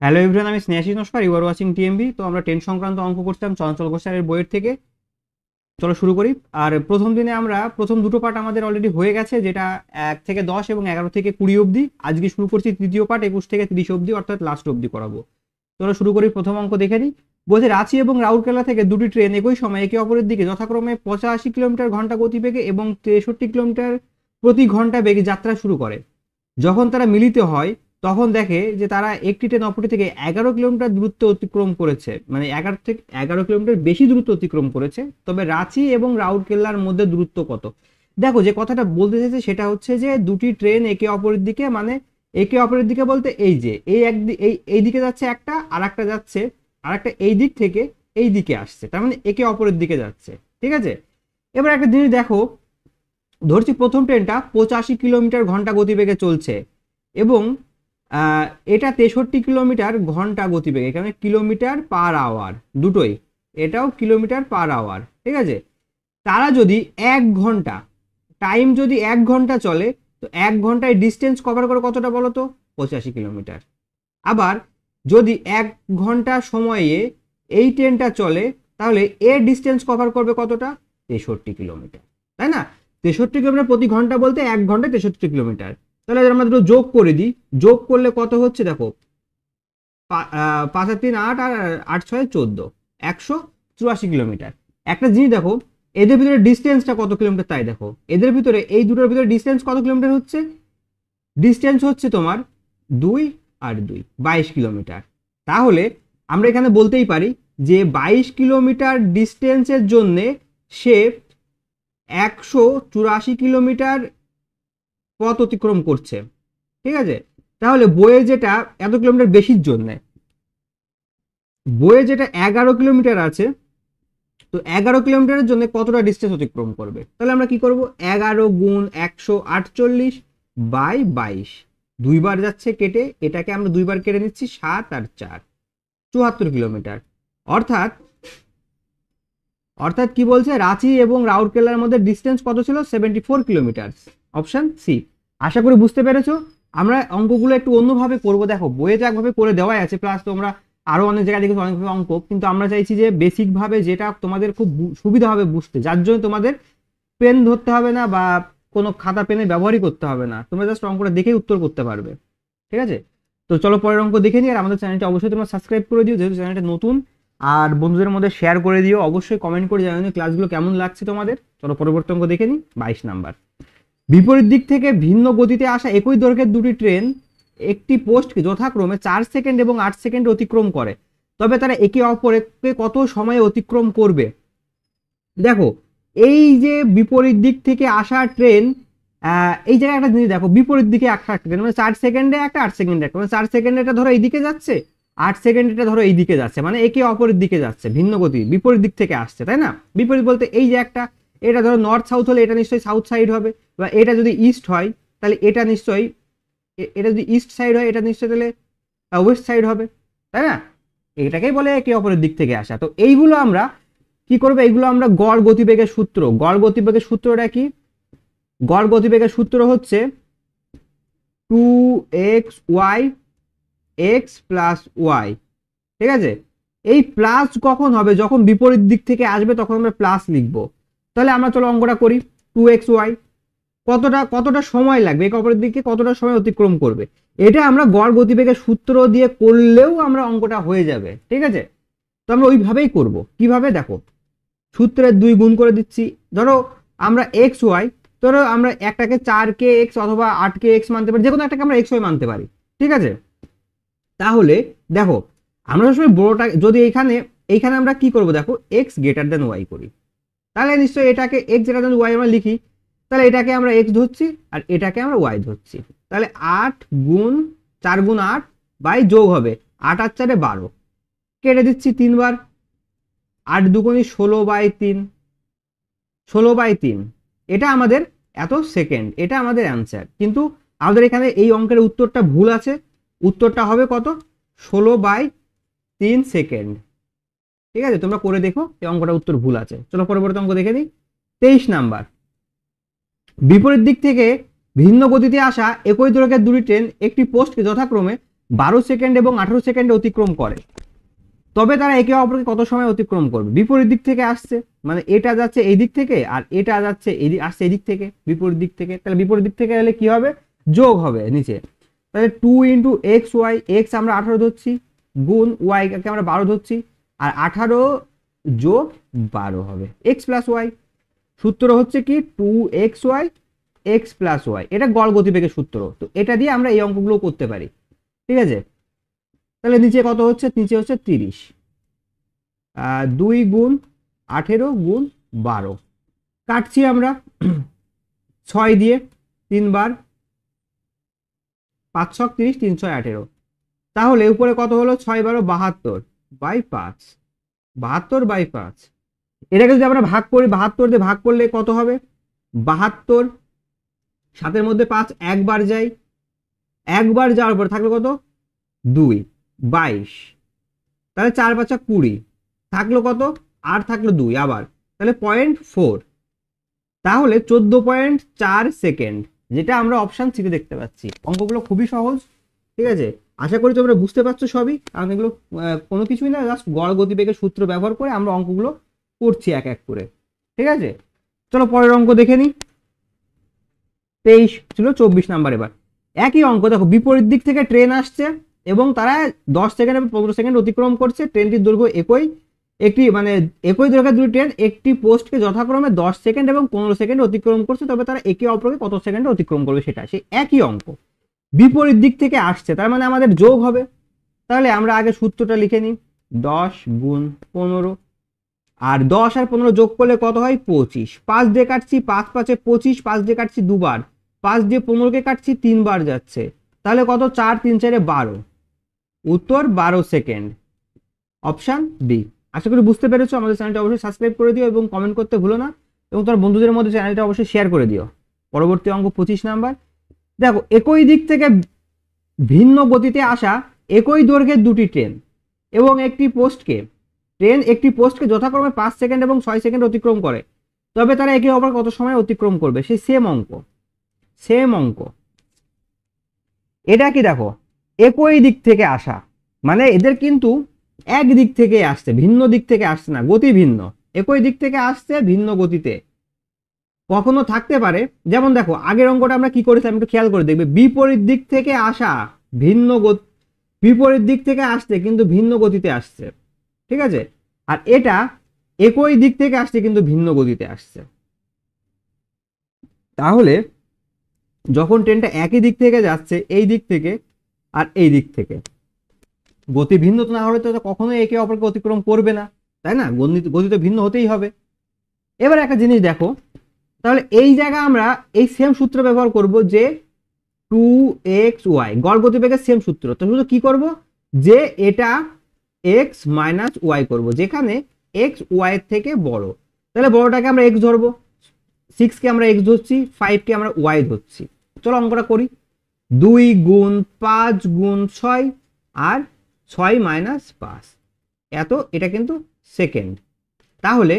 Hello everyone, আমি Snehashis Naskar. You are watching TMB. তো আমরা 10 সংক্রান্ত অঙ্ক করছিলাম চঞ্চল ঘোষালের বইয়ের থেকে। চলো শুরু করি। আর প্রথম দিনে আমরা প্রথম দুটো পার্ট আমাদের অলরেডি হয়ে গেছে, যেটা 1 থেকে 10 এবং 11 থেকে 20 অবধি। আজকে শুরু করছি তৃতীয় পার্ট 21 থেকে 30 অবধি, অর্থাৎ লাস্ট অবধি করাবো। চলো শুরু করি। প্রথম অঙ্ক দেখে নিই। বলছে রাঁচি এবং রাউরকেলা থেকে দুটি ট্রেন একই সময় একে অপরের দিকে যথাক্রমে 85 কিলোমিটার ঘন্টা গতিবেগে এবং 63 কিলোমিটার প্রতি ঘন্টা বেগে যাত্রা শুরু করে। যখন তারা মিলিত হয় তখন দেখে যে তারা একটি ট্রেন অপরটি থেকে 11 কিলোমিটার দূরত্ব অতিক্রম করেছে, মানে 11 কিলোমিটার বেশি দূরত্ব অতিক্রম করেছে। তবে রাঁচি এবং রাউরকেল্লার মধ্যে দূরত্ব কত? দেখো, যে কথাটা বলতে চাইছে সেটা হচ্ছে যে দুটি ট্রেন একে অপরের দিকে, মানে একে অপরের দিকে বলতে এই যে এই দিকে যাচ্ছে একটা, আর একটা যাচ্ছে, আর একটা এই দিক থেকে এই দিকে আসছে, তার মানে একে অপরের দিকে যাচ্ছে। ঠিক আছে, এবার একটা জিনিস দেখো, ধরছি প্রথম ট্রেনটা 85 কিলোমিটার ঘন্টা গতিবেগে চলছে এবং এটা 63 কিলোমিটার ঘন্টা গতিবেগে, এখানে কিলোমিটার পার আওয়ার দুটোই, এটাও কিলোমিটার পার আওয়ার। ঠিক আছে, তারা যদি 1 ঘন্টা টাইম যদি 1 ঘন্টা চলে, তো 1 ঘন্টায় ডিস্টেন্স কভার করে কতটা বলো তো? 85 কিলোমিটার। আবার যদি 1 ঘন্টা সময়ে এই ট্রেনটা চলে, তাহলে এর ডিস্টেন্স কভার করবে কতটা? 63 কিলোমিটার, তাই না? 63 কিলোমিটার প্রতি ঘন্টা বলতে 1 ঘন্টায় 63 কিলোমিটার। তাহলে আমরা দুটো যোগ করে দিই, যোগ করলে কত হচ্ছে দেখো, 5 আর 3 8 আর 8 6 14, 184 কিলোমিটার। একটা জিনিস দেখো, এদের ভিতরে ডিস্টেন্সটা কত কিলোমিটার তাই দেখো। এদের ভিতরে এই দুটোর ভিতরে ডিস্টেন্স কত কিলোমিটার হচ্ছে? ডিস্টেন্স হচ্ছে তোমার 2 আর 2 22 কিলোমিটার। তাহলে আমরা এখানে বলতেই পারি যে 22 কিলোমিটার ডিস্টেন্সের জন্যে সে 184 কিলোমিটার পথ অতিক্রম করছে। ঠিক আছে, তাহলে বইয়ে যেটা এত কিলোমিটার বেশির জন্য, বইয়ে যেটা 11 কিলোমিটার আছে, তো 11 কিলোমিটারের জন্য কতটা ডিস্টেন্স অতিক্রম করবে? তাহলে আমরা কি করব, 11 গুণ 148 বাই 22, দুইবার যাচ্ছে কেটে, এটাকে আমরা দুইবার কেটে নিচ্ছি, 7 আর 4 74 কিলোমিটার। অর্থাৎ অর্থাৎ কি বলছে, রাঁচি এবং রাউরকেলার মধ্যে ডিস্টেন্স কত ছিল? 74 কিলোমিটার। Option C. আশা করি বুঝতে পেরেছো। আমরা অঙ্কগুলো একটু অন্যভাবে করবো। দেখো, বইয়ে যে একভাবে করে দেওয়াই আছে, প্লাস তোমরা আরো অনেক জায়গায় দেখেছো অনেকভাবে অঙ্ক, কিন্তু আমরা চাইছি যে বেসিক ভাবে যেটা তোমাদের খুব সুবিধা হবে বুঝতে, যার জন্য তোমাদের পেন ধরতে হবে না বা কোনো খাতা পেনের ব্যবহারই করতে হবে না, তোমরা জাস্ট অঙ্কটা দেখেই উত্তর করতে পারবে। ঠিক আছে, তো চলো পরের অঙ্ক দেখে নিই। আর আমাদের চ্যানেলটা অবশ্যই তোমরা সাবস্ক্রাইব করে দিও, যেহেতু চ্যানেলটা নতুন। আর বন্ধুদের মধ্যে শেয়ার করে দিও, অবশ্যই কমেন্ট করে জানিও ক্লাসগুলো কেমন লাগছে তোমাদের। চলো পরবর্তী অঙ্ক দেখে নিই। 22 নাম্বার। বিপরীত দিক থেকে ভিন্ন গতিতে আসা একই দৈর্ঘ্যের দুটি ট্রেন একটি পোস্টকে যথাক্রমে 4 সেকেন্ড এবং 8 সেকেন্ড অতিক্রম করে, তবে তারা একে অপরকে কত সময়ে অতিক্রম করবে? দেখো, এই যে বিপরীত দিক থেকে আসা ট্রেন, এই জায়গায় একটা জিনিস দেখো, বিপরীত দিকে একটা ট্রেন মানে 4 সেকেন্ডে একটা, 8 সেকেন্ডে একটা, মানে 4 সেকেন্ডে এটা ধরো এইদিকে যাচ্ছে, 8 সেকেন্ড এটা ধরো এইদিকে যাচ্ছে, মানে একে অপরের দিকে যাচ্ছে, ভিন্ন গতি, বিপরীত দিক থেকে আসছে, তাই না? বিপরীত বলতে এই যে একটা, এটা ধরো নর্থ সাউথ হলে এটা নিশ্চয়ই সাউথ সাইড হবে, বা এটা যদি ইস্ট হয় তাহলে এটা নিশ্চয়ই, এটা যদি ইস্ট সাইড হয় এটা নিশ্চয়ই তাহলে ওয়েস্ট সাইড হবে, তাই না? এটাকেই বলে একে অপরের দিক থেকে আসা। তো এইগুলো আমরা কি করবো, এইগুলো আমরা গড় গতিবেগের সূত্র, গড় গতিবেগের সূত্রটা কি? গড় গতিবেগের সূত্র হচ্ছে 2xy x প্লাস ওয়াই। ঠিক আছে, এই প্লাস কখন হবে? যখন বিপরীত দিক থেকে আসবে তখন আমরা প্লাস লিখবো। তাহলে আমরা চলো অঙ্কটা করি। 2xy কতটা কতটা সময় লাগবে, একে অপরের দিকে কতটা সময় অতিক্রম করবে, এটা আমরা গড় গতিবেগের সূত্র দিয়ে করলেও আমরা অঙ্কটা হয়ে যাবে। ঠিক আছে, তো আমরা ওইভাবেই করব। কিভাবে দেখো, সূত্রের 2 গুণ করে দিচ্ছি। ধরো আমরা এক্স ওয়াই, ধরো আমরা একটাকে 4 কে এক্স অথবা 8 কে এক্স মানতে পারি, যে কোনো একটাকে আমরা এক্স ওয়াই মানতে পারি। ঠিক আছে, তাহলে দেখো আমরা সবসময় বড়টা যদি এইখানে আমরা কি করব, দেখো এক্স গ্রেটার দেন ওয়াই করি, তাহলে নিশ্চয়ই এটাকে এক্স গ্রেটার দেন ওয়াই আমরা লিখি, তাহলে এটাকে আমরা এক্স ধরছি আর এটাকে আমরা ওয়াই ধরছি। তাহলে 8 গুণ 4 গুণ 8 বাই যোগ হবে 8 আর 4 12, কেটে দিচ্ছি 3 বার, 8 দুগুণে 16/3, 16/3, এটা আমাদের এত সেকেন্ড, এটা আমাদের অ্যান্সার। কিন্তু আমাদের এখানে এই অঙ্কের উত্তরটা ভুল আছে, উত্তরটা হবে কত? 16/3 সেকেন্ড। ঠিক আছে, তোমরা করে দেখো এই অঙ্কটা উত্তর ভুল আছে। চলো পরবর্তী অঙ্ক দেখে নিই। 23 নাম্বার। বিপরীত দিক থেকে ভিন্ন গতিতে আসা একই দৈর্ঘ্যের দুটি ট্রেন একটি পোস্টকে যথাক্রমে 12 সেকেন্ড এবং 18 সেকেন্ড অতিক্রম করে, তবে তারা একে অপরকে কত সময় অতিক্রম করবে? বিপরীত দিক থেকে আসছে, মানে এটা যাচ্ছে এই দিক থেকে আর এটা যাচ্ছে আসছে এই দিক থেকে, বিপরীত দিক থেকে। তাহলে বিপরীত দিক থেকে এলে কি হবে? যোগ হবে নিচে। তাহলে 2 ইন্টু এক্স ওয়াই, এক্স আমরা 18 ধরছি, গুণ ওয়াই কে আমরা 12 ধরছি, আর 18 যোগ 12 হবে এক্স প্লাস ওয়াই। সূত্র হচ্ছে কি 2xy এক্স প্লাস ওয়াই, এটা গড় গতিবেগের সূত্র। তো এটা দিয়ে আমরা এই অঙ্কগুলো করতে পারি, ঠিক আছে? তাহলে নিচে কত হচ্ছে? নিচে হচ্ছে 30, 2 গুণ 18 গুণ 12, কাটছি আমরা 6 দিয়ে 3 বার, 5 ছক 30, 3 6 18। তাহলে উপরে কত হলো? 6 12 72 বাই 5, 72 বাই 5। এটাকে যদি আমরা ভাগ করি, 72 দিয়ে ভাগ করলে কত হবে? 72, 7-এর মধ্যে 5 একবার যায়, একবার যাওয়ার পর থাকলো কত? 2, 22। তাহলে 4 5 20, থাকলো কত? আর থাকলো 2 আবার, তাহলে 0.4। তাহলে 14.4 সেকেন্ড, যেটা আমরা অপশন সিতে দেখতে পাচ্ছি। অঙ্কগুলো খুবই সহজ, ঠিক আছে? আশা করি তোমরা বুঝতে পারছো সবই, কারণ এগুলো কোনো কিছুই না, জাস্ট গড় গতিবেগের সূত্র ব্যবহার করে আমরা অঙ্কগুলো করছি এক এক করে, ঠিক আছে? চলো পরের অঙ্ক দেখে নিই। 23 ছিল 24 নাম্বার। এবার একই অঙ্ক দেখো, বিপরীত দিক থেকে ট্রেন আসছে এবং তারা 10 সেকেন্ড এবং 15 সেকেন্ড অতিক্রম করছে। ট্রেনটির দৈর্ঘ্য একই দৈর্ঘ্যের দুটি ট্রেন একটি পোস্টকে যথাক্রমে 10 সেকেন্ড এবং 15 সেকেন্ড অতিক্রম করছে, তবে তারা একে অপরকে কত সেকেন্ডে অতিক্রম করবে সেটা। সেই একই অঙ্ক, বিপরীত দিক থেকে আসছে, তার মানে আমাদের যোগ হবে। তাহলে আমরা আগে সূত্রটা লিখে নিই, 10 গুণ 15, আর 10 আর 15 যোগ করলে কত হয়? 25। 5 দিয়ে কাটছি, 5 5 25, 5 দিয়ে কাটছি দুবার, 5 দিয়ে 15কে কাটছি 3 বার যাচ্ছে, তাহলে কত? 4 3 4 12, উত্তর 12 সেকেন্ড, অপশন বি। আশা করি বুঝতে পেরেছো। আমাদের চ্যানেলটা অবশ্যই সাবস্ক্রাইব করে দিও এবং কমেন্ট করতে ভুলো না, এবং তোমার বন্ধুদের মধ্যে চ্যানেলটা অবশ্যই শেয়ার করে দিও। পরবর্তী অঙ্ক 25 নাম্বার। দেখো, একই দিক থেকে ভিন্ন গতিতে আসা একই দৈর্ঘ্যের দুটি ট্রেন এবং একটি পোস্টকে যথাক্রমে 5 সেকেন্ড এবং 6 সেকেন্ড অতিক্রম করে, তবে তারা একে অপর কত সময় অতিক্রম করবে? সেই সেম অঙ্ক। এটা কি দেখো, একই দিক থেকে আসা, মানে এদের কিন্তু এক দিক থেকে আসছে, ভিন্ন দিক থেকে আসছে না, গতি ভিন্ন। একই দিক থেকে আসছে, ভিন্ন গতিতে। কখনো থাকতে পারে, যেমন দেখো আগের অঙ্কটা আমরা কি করেছিলাম একটু খেয়াল করে দেখবে, বিপরীত দিক থেকে আসা বিপরীত দিক থেকে আসছে কিন্তু ভিন্ন গতিতে আসছে, ঠিক আছে? আর এটা একই দিক থেকে আসছে কিন্তু ভিন্ন গতিতে আসছে। তাহলে যখন ট্রেনটা একই দিক থেকে যাচ্ছে, এই দিক থেকে আর এই দিক থেকে, গতি ভিন্ন না হলে তো কখনোই একে অপরকে অতিক্রম করবে না, তাই না? গতি তো ভিন্ন হতেই হবে। এবার একটা জিনিস দেখো, তাহলে এই জায়গা আমরা এই সেম সূত্র ব্যবহার করব, যে 2xy গড় গতিবেগের সেম সূত্র। তো শুধু কি করব, যে এটা x মাইনাস ওয়াই করবো, যেখানে x y এর থেকে বড়। তাহলে বড়টাকে আমরা x ধরবো, 6 কে আমরা x ধরছি, 5 কে আমরা y ধরছি। চলো অঙ্কটা করি। 2 গুণ 5 গুণ 6 আর 6 মাইনাস 5, এটা কিন্তু সেকেন্ড। তাহলে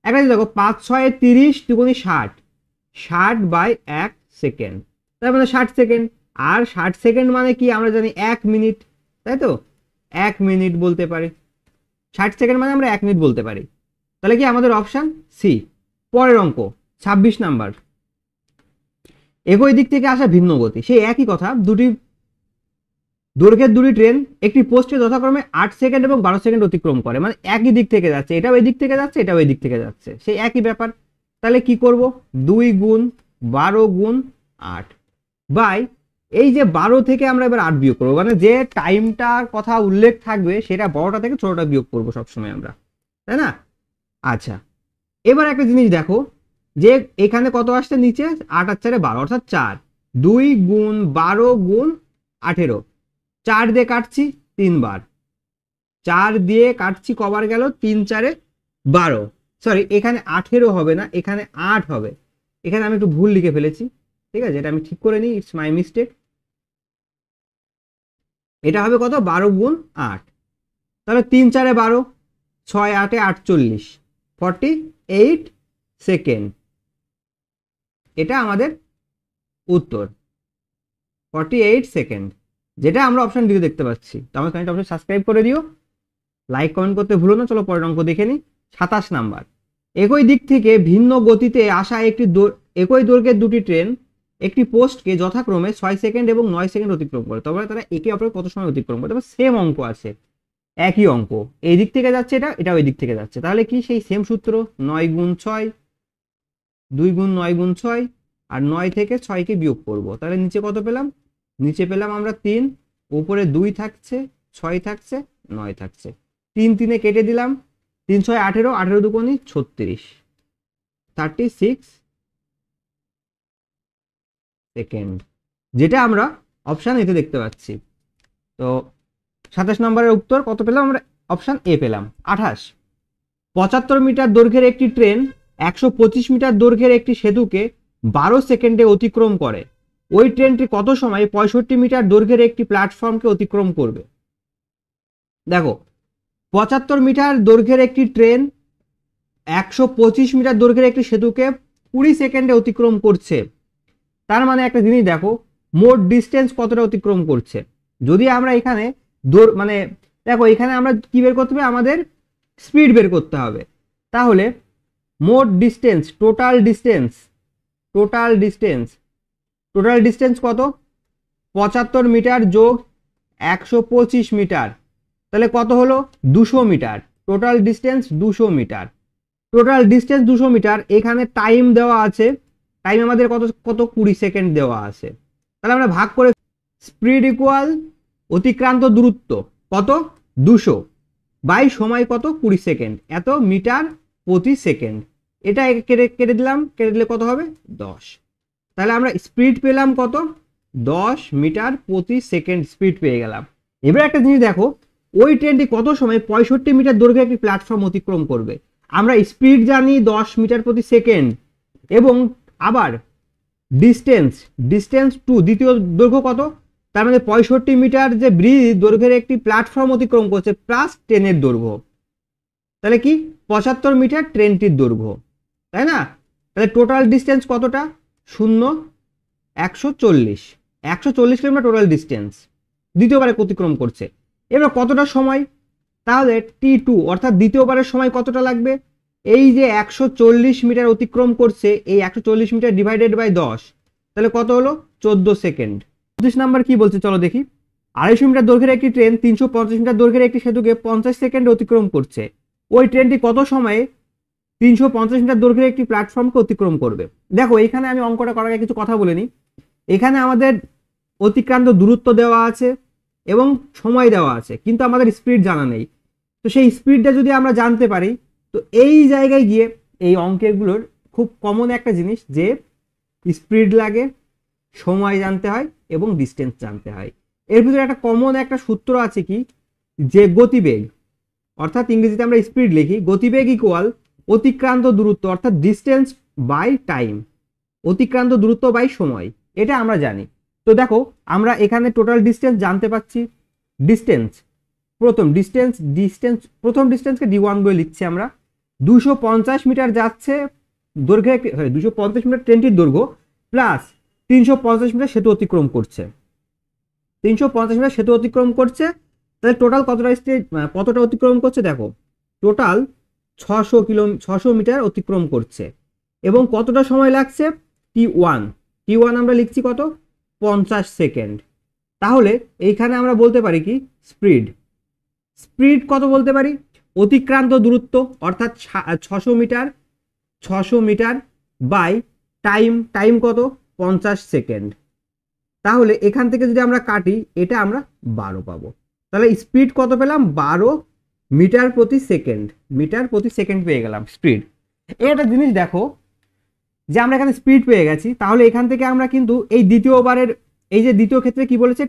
একটা দেখো, 5 6 30 দুগুণে 60, 60 বাই 1 সেকেন্ড, তার মানে 60 সেকেন্ড। আর 60 সেকেন্ড মানে কি আমরা জানি 1 মিনিট, তাই তো? 1 মিনিট বলতে পারি, 60 সেকেন্ড মানে আমরা 1 মিনিট বলতে পারি। তাহলে কি আমাদের অপশন সি। পরের অঙ্ক 26 নাম্বার। একই দিক থেকে আসা ভিন্ন গতি, সেই একই কথা, দৈর্ঘ্যের দুটি ট্রেন একটি পোস্টে যথাক্রমে 8 সেকেন্ড এবং 12 সেকেন্ড অতিক্রম করে, মানে একই দিক থেকে যাচ্ছে, এটাও এই দিক থেকে যাচ্ছে, এটাও এই দিক থেকে যাচ্ছে, সেই একই ব্যাপার। তাহলে কি করব, 2 গুণ 12 গুণ 8 বাই, এই যে 12 থেকে আমরা এবার 8 বিয়োগ করবো, মানে যে টাইমটার কথা উল্লেখ থাকবে সেটা বড়টা থেকে ছোটটা বিয়োগ করবো সবসময় আমরা, তাই না? আচ্ছা, এবার একটা জিনিস দেখো, যে এখানে কত আসছে নিচে, 8 আর 4 12, অর্থাৎ 4। 2 গুণ 12 গুণ 18, 4 দিয়ে কাটছি 3 বার, 4 দিয়ে কাটছি কবার গেল, 3 4 12, সরি এখানে 18 হবে না, এখানে 8 হবে। এখানে আমি একটু ভুল লিখে ফেলেছি, ঠিক আছে? এটা আমি ঠিক করে নিই, ইটস মাই মিস্টেক। এটা হবে কত, 12 গুণ 8, তাহলে 3 4 12, 6 8 48, 48 সেকেন্ড। এটা আমাদের উত্তর, 48 সেকেন্ড। যেটা আমরা অপশন ডি দেখতে পাচ্ছি। তো আমার চ্যানেলটা অবশ্যই সাবস্ক্রাইব করে দিও, লাইক কমেন্ট করতে ভুলো না। চলো পরের অঙ্ক দেখে নিই। 27 নাম্বার, একই দিক থেকে ভিন্ন গতিতে আসা একই দৈর্ঘ্যের দুটি ট্রেন একটি পোস্টকে যথাক্রমে 6 সেকেন্ড এবং 9 সেকেন্ড অতিক্রম করে, তবে তারা একে অপরের কত সময় অতিক্রম করে? তবে সেম অঙ্ক আছে, একই অঙ্ক, এই দিক থেকে যাচ্ছে এটা, এটা ওই দিক থেকে যাচ্ছে, তাহলে কি সেই সেম সূত্র, 9 গুণ 6, 2 গুণ 9 গুণ 6, আর 9 থেকে 6কে বিয়োগ করব, তাহলে নিচে কত পেলাম? নিচে পেলাম আমরা 3, উপরে 2 থাকছে, 6 থাকছে, 9 থাকছে, 3 3-এ কেটে দিলাম, 3 6 18, 18 দুগুণে 36, 36 সেকেন্ড, যেটা আমরা অপশন এতে দেখতে পাচ্ছি। তো 27 নম্বরের উত্তর কত পেলাম আমরা? অপশন এ পেলাম 28। 75 মিটার দৈর্ঘ্যের একটি ট্রেন 125 মিটার দৈর্ঘ্যের একটি সেতুকে 12 সেকেন্ডে অতিক্রম করে, ওই ট্রেনটি কত সময় 65 মিটার দৈর্ঘ্যের একটি প্ল্যাটফর্মকে অতিক্রম করবে? দেখো, 75 মিটার দৈর্ঘ্যের একটি ট্রেন 125 মিটার দৈর্ঘ্যের একটি সেতুকে 20 সেকেন্ডে অতিক্রম করছে, তার মানে একটা জিনিস দেখো, মোট ডিস্টেন্স কতটা অতিক্রম করছে। যদি আমরা এখানে মানে দেখো, এখানে আমরা কি বের করতে হবে? আমাদের স্পিড বের করতে হবে। তাহলে মোট ডিস্টেন্স, টোটাল ডিস্টেন্স কত? 75 মিটার যোগ 125 মিটার, তাহলে কত হলো? 200 metre. Total distance 200 metre. Total distance 200 metre. এখানে টাইম দেওয়া আছে, টাইম আমাদের কত কত 20 সেকেন্ড দেওয়া আছে। তাহলে আমরা ভাগ করে, স্পিড ইকুয়াল অতিক্রান্ত দূরত্ব কত? 200 বাই সময় কত? 20 সেকেন্ড, এত মিটার প্রতি সেকেন্ড। এটা কেটে কেটে দিলাম, কেটে দিলে কত হবে? 10। তাহলে আমরা স্পিড পেলাম কত? 10 মিটার প্রতি সেকেন্ড স্পিড পেয়ে গেলাম। এবার একটা জিনিস দেখো, ওই ট্রেনটি কত সময় 65 মিটার দৈর্ঘ্যের একটি প্ল্যাটফর্ম অতিক্রম করবে। আমরা স্পিড জানি 10 মিটার প্রতি সেকেন্ড, এবং আবার ডিস্টেন্স টু দ্বিতীয় দৈর্ঘ্য কত? তার মানে 65 মিটার যে ব্রিজ দৈর্ঘ্যের একটি প্ল্যাটফর্ম অতিক্রম করছে প্লাস ট্রেনের দৈর্ঘ্য, তাহলে কি 75 মিটার ট্রেনটির দৈর্ঘ্য, তাই না? তাহলে টোটাল ডিস্টেন্স কতটা? 0 140 কিলোমিটার টোটাল ডিস্টেন্স দ্বিতীয়বারে অতিক্রম করছে। এবার কতটা সময়? তাহলে T2 অর্থাৎ দ্বিতীয়বারের সময় কতটা লাগবে? এই যে 140 মিটার অতিক্রম করছে, এই 140 মিটার ডিভাইডেড বাই 10, তাহলে কত হলো? 14 সেকেন্ড। 25 নাম্বার কি বলছে চলো দেখি। 250 মিটার দৈর্ঘ্যের একটি ট্রেন 350 মিটার দৈর্ঘ্যের একটি সেতুকে 50 সেকেন্ডে অতিক্রম করছে, ওই ট্রেনটি কত সময়ে 350 মিটার দৈর্ঘ্যের একটি প্ল্যাটফর্মকে অতিক্রম করবে? দেখো, এখানে আমি অঙ্কটা করার আগে কিছু কথা বলে নিই। এখানে আমাদের অতিক্রান্ত দূরত্ব দেওয়া আছে এবং সময় দেওয়া আছে, কিন্তু আমাদের স্পিড জানা নেই। তো সেই স্পিডটা যদি আমরা জানতে পারি, তো এই জায়গায় গিয়ে এই অঙ্কেরগুলোর খুব কমন একটা জিনিস, যে স্পিড লাগে, সময় জানতে হয় এবং ডিস্টেন্স জানতে হয়। এর ভিতরে একটা কমন একটা সূত্র আছে কি, যে গতিবেগ, অর্থাৎ ইংরেজিতে আমরা স্পিড লিখি, গতিবেগ ইকুয়াল অতিক্রান্ত দূরত্ব অর্থাৎ ডিস্টেন্স বাই টাইম, অতিক্রান্ত দূরত্ব বাই সময়, এটা আমরা জানি। তো দেখো, আমরা এখানে টোটাল ডিস্টেন্স জানতে পাচ্ছি। প্রথম ডিস্টেন্সকে D1 বলে লিখছি আমরা। 250 মিটার যাচ্ছে দৈর্ঘ্যের, 250 মিটার ট্রেনটির দৈর্ঘ্য প্লাস 350 মিটার সেতু অতিক্রম করছে, 350 মিটার সেতু অতিক্রম করছে, তাহলে টোটাল কতটা অতিক্রম করছে? দেখো, টোটাল 600 মিটার অতিক্রম করছে, এবং কতটা সময় লাগছে? T1 আমরা লিখছি কত? 50 সেকেন্ড। তাহলে এইখানে আমরা বলতে পারি কি, স্পিড কত বলতে পারি? অতিক্রান্ত দূরত্ব অর্থাৎ 600 মিটার বাই টাইম কত? 50 সেকেন্ড। তাহলে এখান থেকে যদি আমরা কাটি, এটা আমরা 12 পাবো। তাহলে স্পিড কত পেলাম? 12 মিটার প্রতি সেকেন্ড পেয়ে গেলাম স্পিড। একটা জিনিস দেখো, যে আমরা এখানে স্পিড পেয়ে গেছি, তাহলে এখান থেকে আমরা কিন্তু এই দ্বিতীয়বারের, এই যে দ্বিতীয় ক্ষেত্রে কি বলেছে,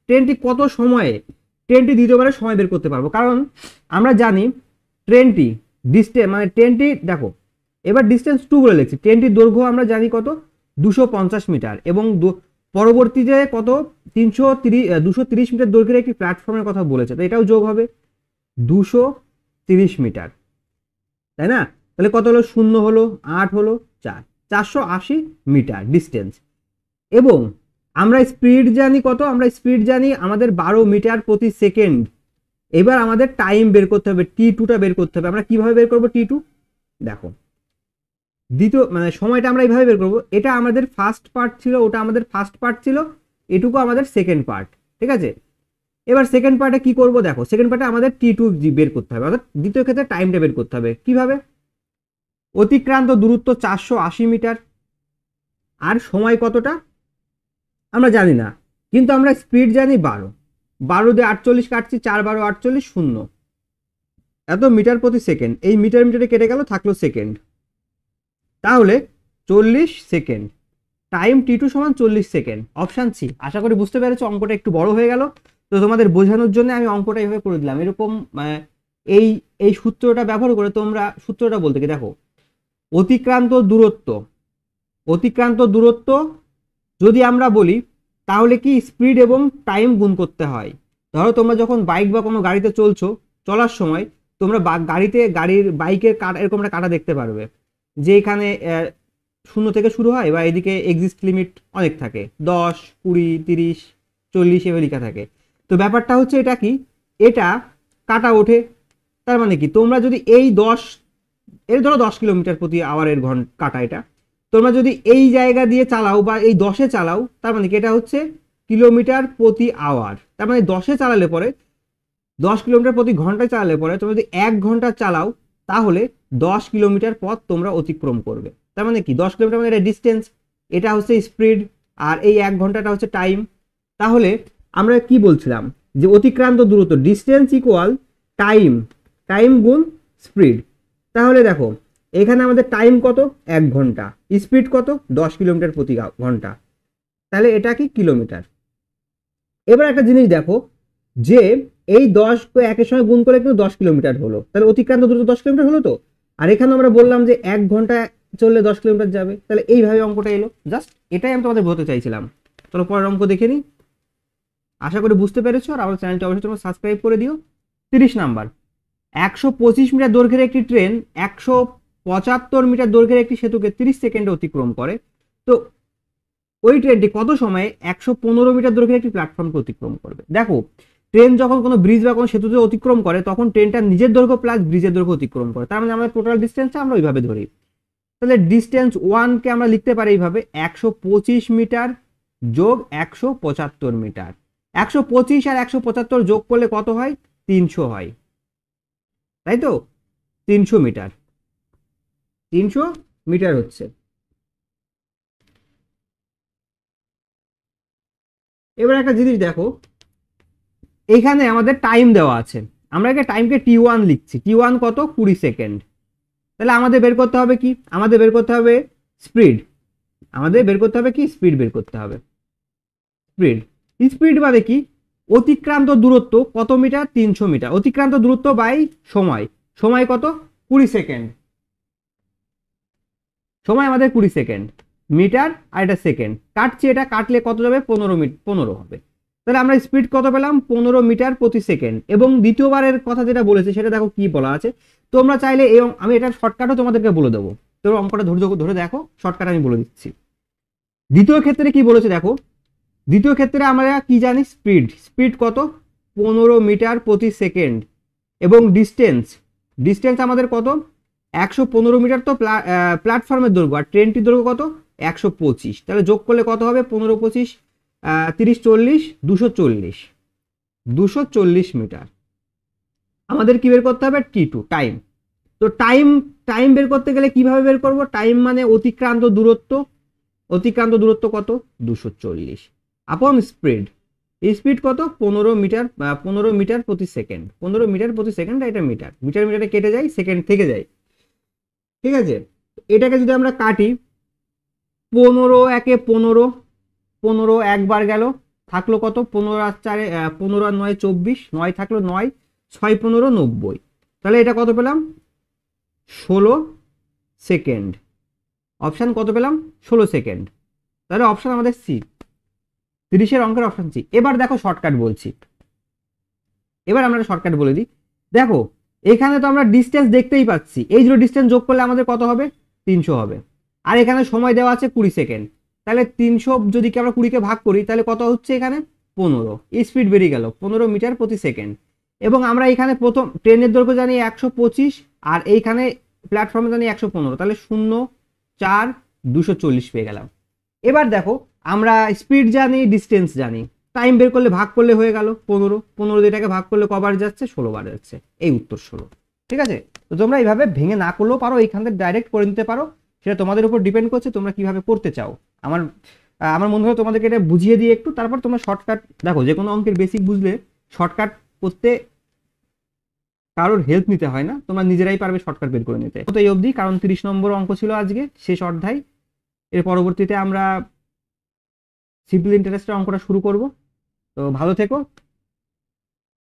ট্রেনটি দ্বিতীয়বারের সময় বের করতে পারবো, কারণ আমরা জানি ট্রেনটি দেখো, এবার ডিস্টেন্স 2 বলে লিখছি, ট্রেনটির দৈর্ঘ্য আমরা জানি কত? 250 মিটার, এবং পরবর্তীতে কত? 230 মিটার দৈর্ঘ্যের একটি প্ল্যাটফর্মের কথা বলেছে, তো এটাও যোগ হবে 230 মিটার, তাই না? তাহলে কত হলো? 0 হলো, 8 হলো, 480 মিটার ডিস্টেন্স। এবং আমরা স্পিড জানি কত, আমরা স্পিড জানি আমাদের 12 মিটার প্রতি সেকেন্ড। এবার আমাদের টাইম বের করতে হবে, T2টা বের করতে হবে। আমরা কিভাবে বের করব T2? দেখো দ্বিতীয় মানে সময়টা আমরা এইভাবে বের করবো, এটা আমাদের ফার্স্ট পার্ট ছিল, ওটা আমাদের ফার্স্ট পার্ট ছিল, এটুকু আমাদের সেকেন্ড পার্ট, ঠিক আছে। এবার সেকেন্ড পার্টে কি করব, দেখো সেকেন্ড পার্টে আমাদের T2 বের করতে হবে, অর্থাৎ দ্বিতীয় ক্ষেত্রে টাইমটা বের করতে হবে। কিভাবে? অতিক্রান্ত দূরত্ব 480 মিটার, আর সময় কতটা আমরা জানি না, কিন্তু আমরা স্পিড জানি 12, 12 দিয়ে 48 কাটছি, 4 12 48, 0 এত মিটার প্রতি সেকেন্ড। এই মিটার মিটারে কেটে গেল, থাকলো সেকেন্ড, তাহলে 40 সেকেন্ড। টাইম T2 সমান 40 সেকেন্ড, অপশান সি। আশা করি বুঝতে পেরেছো, অঙ্কটা একটু বড় হয়ে গেল, তো তোমাদের বোঝানোর জন্য আমি অঙ্কটা এইভাবে করে দিলাম। এরকম এই এই সূত্রটা ব্যবহার করে তোমরা সূত্রটা বলতে কি, দেখো অতিক্রান্ত দূরত্ব, অতিক্রান্ত দূরত্ব যদি আমরা বলি তাহলে কি স্পিড এবং টাইম গুণ করতে হয়। ধরো তোমরা যখন বাইক বা কোনো গাড়িতে চলছো, চলার সময় তোমরা গাড়ির বাইকের কাটা, এরকম একটা কাটা দেখতে পারবে যে এখানে 0 থেকে শুরু হয়, বা এদিকে এক্সিস্ট লিমিট অনেক থাকে, 10 20 30 40 এভাবে লেখা থাকে। তো ব্যাপারটা হচ্ছে এটা কি, এটা কাটা ওঠে, তার মানে কি তোমরা যদি এই 10, এর ধরো 10 কিলোমিটার প্রতি আওয়ারের কাটা, এটা তোমরা যদি এই জায়গা দিয়ে চালাও বা এই 10-এ চালাও, তার মানে কি এটা হচ্ছে কিলোমিটার প্রতি আওয়ার। তার মানে 10-এ চালালে পরে 10 কিলোমিটার প্রতি ঘন্টায় চালালে পরে তোমরা যদি 1 ঘন্টা চালাও, তাহলে 10 কিলোমিটার পথ তোমরা অতিক্রম করবে। তার মানে কি 10 কিলোমিটার মানে এটা ডিস্টেন্স, এটা হচ্ছে স্পিড, আর এই 1 ঘন্টাটা হচ্ছে টাইম। তাহলে আমরা কি বলছিলাম যে অতিক্রান্ত দূরত্ব ডিস্টেন্স ইকুয়াল টাইম, টাইম গুণ স্পিড। তাহলে দেখো এখানে আমাদের টাইম কত, 1 ঘন্টা, স্পিড কত 10 কিলোমিটার প্রতি ঘন্টা, তাহলে এটা কি কিলোমিটার। এবার একটা জিনিস দেখো যে এই 10 কে একের সঙ্গে গুণ করে কিন্তু 10 কিলোমিটার হলো, তাহলে অতিক্রান্ত দূরত্ব 10 কিলোমিটার হলো। তো আর এখানে আমরা বললাম যে 1 ঘন্টা চললে 10 কিলোমিটার যাবে, তাহলে এইভাবে অঙ্কটা এলো। জাস্ট এটাই আমি তোমাদের বলতে চাইছিলাম। চলো পরের অঙ্ক দেখে নিই। আশা করি বুঝতে পেরেছো, আর আমার চ্যানেলটা অবশ্যই তোমরা সাবস্ক্রাইব করে দিও। 30 নাম্বার, 125 মিটার দৈর্ঘ্যের একটি ট্রেন 175 মিটার দৈর্ঘ্যের একটি সেতুকে 30 সেকেন্ডে অতিক্রম করে। তো ওই ট্রেনটি কত সময়ে 115 মিটার দৈর্ঘ্যের একটি প্ল্যাটফর্মকে অতিক্রম করবে। দেখো ট্রেন যখন কোনো ব্রিজ বা কোনো সেতুতে অতিক্রম করে, তখন ট্রেনটা নিজের দৈর্ঘ্য প্লাস ব্রিজের দৈর্ঘ্য অতিক্রম করে, তার মানে আমাদের টোটাল ডিস্টেন্সটা আমরা ওইভাবে ধরি। তাহলে ডিস্টেন্স 1 কে আমরা লিখতে পারি এইভাবে, 125 মিটার যোগ 175 মিটার। 125 আর 175 যোগ করলে কত হয়, 300 হয়, তাই তো 300 মিটার, 300 মিটার হচ্ছে। এবার একটা জিনিস দেখো, এইখানে আমাদের টাইম দেওয়া আছে, আমরা এখানে টাইমকে T1 লিখছি, T1 কত 20 সেকেন্ড। তাহলে আমাদের বের করতে হবে কি, আমাদের বের করতে হবে স্পিড, আমাদের বের করতে হবে কি স্পিড বের করতে হবে। স্পিড, স্পিড মানে কি, অতিক্রান্ত দূরত্ব কত মিটার, 300 মিটার, অতিক্রান্ত দূরত্ব বাই সময়, সময় কত 20 সেকেন্ড, সময় আমাদের 20 সেকেন্ড, মিটার আর এটা সেকেন্ড, কাটছি, এটা কাটলে কত যাবে 15 হবে। তাহলে আমরা স্পিড কত পেলাম, 15 মিটার প্রতি সেকেন্ড। এবং দ্বিতীয়বারের কথা যেটা বলেছে সেটা দেখো কি বলা আছে, তোমরা চাইলে এই আমি এটার শর্টকাটও তোমাদেরকে বলে দেবো, তোমরা অঙ্কটা ধৈর্য ধরে দেখো, শর্টকাট আমি বলে দিচ্ছি। দ্বিতীয় ক্ষেত্রে কি বলেছে দেখো, দ্বিতীয় ক্ষেত্রে আমরা কি জানি, স্পিড, স্পিড কত 15 মিটার প্রতি সেকেন্ড, এবং ডিস্টেন্স, ডিস্টেন্স আমাদের কত 115 মিটার, তো প্ল্যাটফর্মের দৈর্ঘ্য, আর ট্রেনটির দৈর্ঘ্য কত 125, তাহলে যোগ করলে কত হবে 15 25 30 40 240, 240 মিটার। আমাদের কি বের করতে হবে, T2 টাইম। তো টাইম, টাইম বের করতে গেলে কিভাবে বের করব, টাইম মানে অতিক্রান্ত দূরত্ব, অতিক্রান্ত দূরত্ব কত 240 আপন স্পিড, স্পিড কত 15 মিটার, 15 মিটার প্রতি সেকেন্ড, 15 মিটার প্রতি সেকেন্ড, এটা মিটার, মিটার মিটারে কেটে যায়, সেকেন্ড থেকে যায়, ঠিক আছে। এটাকে যদি আমরা কাটি, 15 একে 15, 15 একবার গেল, থাকলো কত 15 আর 4 15 আর 9 24, 9 থাকলো 9, 6 15 90, তাহলে এটা কত পেলাম 16 সেকেন্ড। অপশান কত পেলাম 16 সেকেন্ড, তাহলে অপশান আমাদের সি, 30-এর অঙ্কের অপশান সি। এবার দেখো শর্টকাট বলছি, এবার আমরা শর্টকাট বলে দিই। দেখো এখানে তো আমরা ডিস্টেন্স দেখতেই পাচ্ছি, এই দুটো ডিস্টেন্স যোগ করলে আমাদের কত হবে 300 হবে, আর এখানে সময় দেওয়া আছে 20 সেকেন্ড, তাহলে 300 যদি কি আমরা 20কে ভাগ করি তাহলে কত হচ্ছে এখানে 15, স্পিড বেরিয়ে গেল 15 মিটার প্রতি সেকেন্ড। এবং আমরা এখানে প্রথম ট্রেনের দৈর্ঘ্য জানি 125 আর এইখানে প্ল্যাটফর্মে জানি 115, তাহলে 0 4 240 পেয়ে গেলাম। এবার দেখো আমরা স্পিড জানি, ডিস্টেন্স জানি, টাইম বের করলে ভাগ করলে হয়ে গেল 15 যেটাকে ভাগ করলে কবার যাচ্ছে 16 বার যাচ্ছে, এই উত্তর 16। ঠিক আছে, তো তোমরা এইভাবে ভেঙে না করলেও পারো, এইখান থেকে ডাইরেক্ট করে নিতে পারো, সেটা তোমাদের উপর ডিপেন্ড করছে তোমরা কিভাবে করতে চাও। আমার আমার মনে হয় তোমাদেরকে এটা বুঝিয়ে দিয়ে একটু, তারপর তোমরা শর্টকাট দেখো, যে কোনো অঙ্কের বেসিক বুঝলে শর্টকাট করতে কারোর হেল্প নিতে হয় না, তোমরা নিজেরাই পারবে শর্টকাট বের করে নিতে। তো এই অবধি, কারণ 30 নম্বর অঙ্ক ছিল আজকে শেষ অধ্যায়। এর পরবর্তীতে আমরা সিম্পল ইন্টারেস্টের অঙ্কটা শুরু করব। তো ভালো থেকো।